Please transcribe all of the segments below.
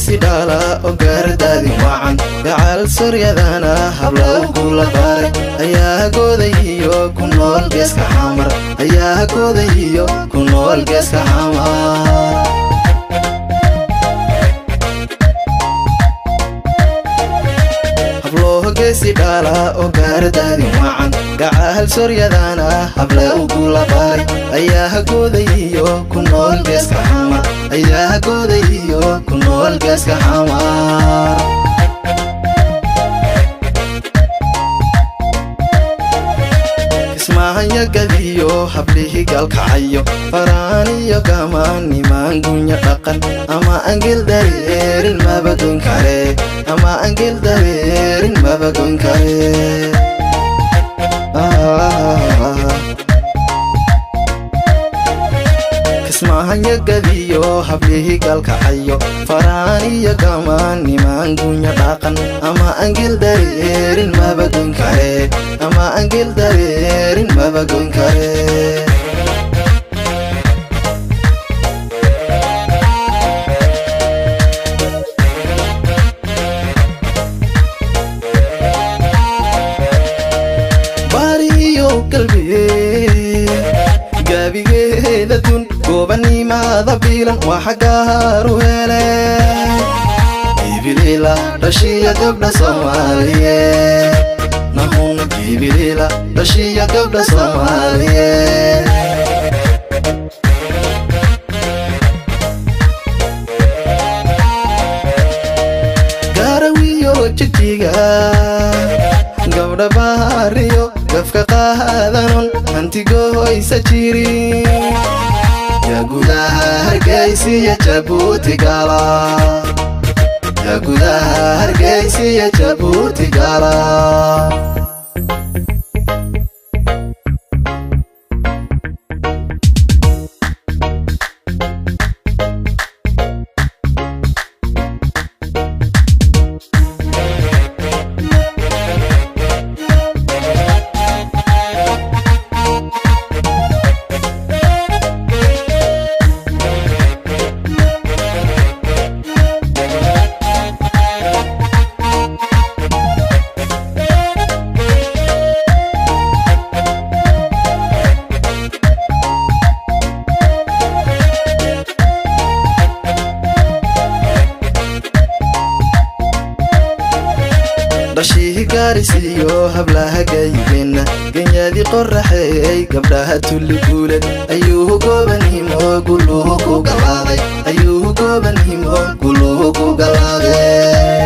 sidala ogaardadi wacan gacal suryadana hablaw kula baray ayaa goodayiyo ku nool geeska xamar ayaa goodayiyo ku nool geeska xamar sidala ogaardadi wacan gacal suryadana hablaw kula baray ayaa goodayiyo ku nool geeska xamar ayaa goodayiyo ku nool geeska xamar ismahanya gadiyo hablihi galkacayo faraaniyo gamani mangunya dhaqan ama angel dareerin mabagon kare ama angel dareerin mabagon kare ismahanya gadiyo hablihi galkacayo faraaniyo gamani mangunya dhaqan ama angel dareerin mabagon kare ama angel dareerin mabagon kare gabigeeda dun goobanimaada biilan waa xagaaru hele gibilila dhashiya gabdha soomaaliyeed nahuna gibilila dhashiya gabdha soomaaliyeed gaarawiyo jigjiga gabdha baariyo gafka qaadanon hantigoysa jirin yaa gudaha hargeysiya jabuuti gala yaa gudaha hargeysiya jabuuti gala dhashihi gaarisiyo hablaha gaydena genyadi qoraxeey gabdhaha tulli guuled ayuu goobanhimo guluhu ku galaaday ayuu goobanhimo guluhu ku galaaday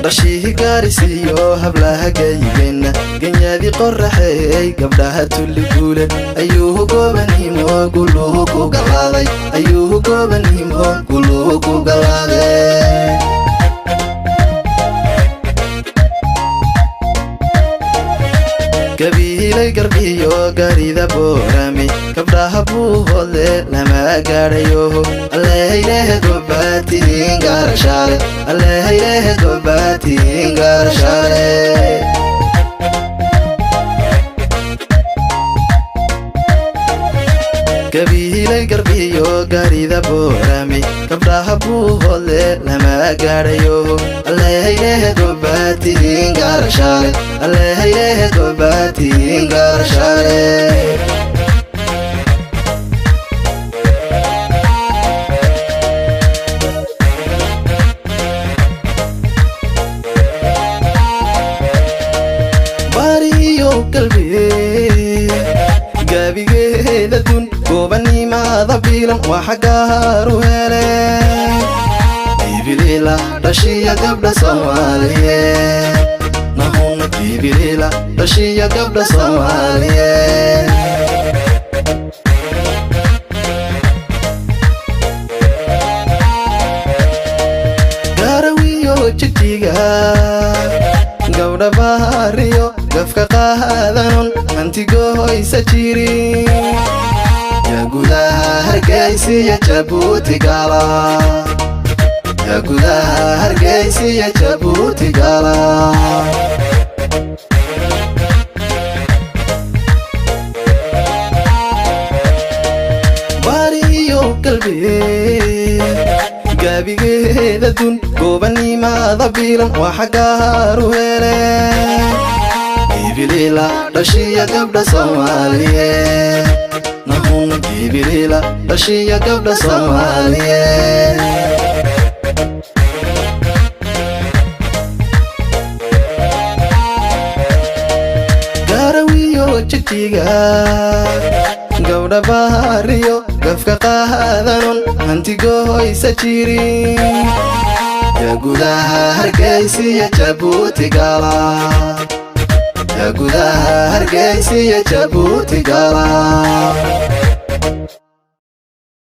dhashihi gaarisiyo hablaha gaydena genyadi qoraxeey gabdhaha tulli guuled ayuu goobanhimo guluhu ku galaaday ayuu goobanhimo guluhu ku galaaday gabiilay garbiyo gaarida boorame gabdhaha buuhoodle lama gaadhayo allehaylehe gobatiin gaarashaale allehaylehe gobatiin gaarashaale gabiilay garbiyo gaarida boorame gabdhaha buuhoodle lama gaadhayo allehaylehe gobatiin gaarashaale allehaylehe gobatiin gaarashaale bariyo qalbi gabigeeda dun goobani goobanimaada biilan waa xagaaru hele Ibilila dhashiya gabdha Soomaaliyeed nahuna Ibilila dhashiya gabdha Soomaaliyeed garawiyo jidkiga gabdha bahariyo gafka qaadanon hantigohoysa jirin ya gudaha Hargeysa iyo Jabuuti gala ya gudaha Hargeysa iyo Jabuuti gala bariyo qalbigeed gabigeeda dun goobanimaada biilan waa xagaaru hele Ibilila dhashiya gabdha Soomaaliyeed nahuna Ibilila dhashiya gabdha Soomaaliyeed garawiyo jidkiga gabdha bahariyo gafka qaadanon hantigohoysa jirin ya gudaha Hargeysa iyo Jabuuti gala ya gudaha Hargeysa iyo Jabuuti gala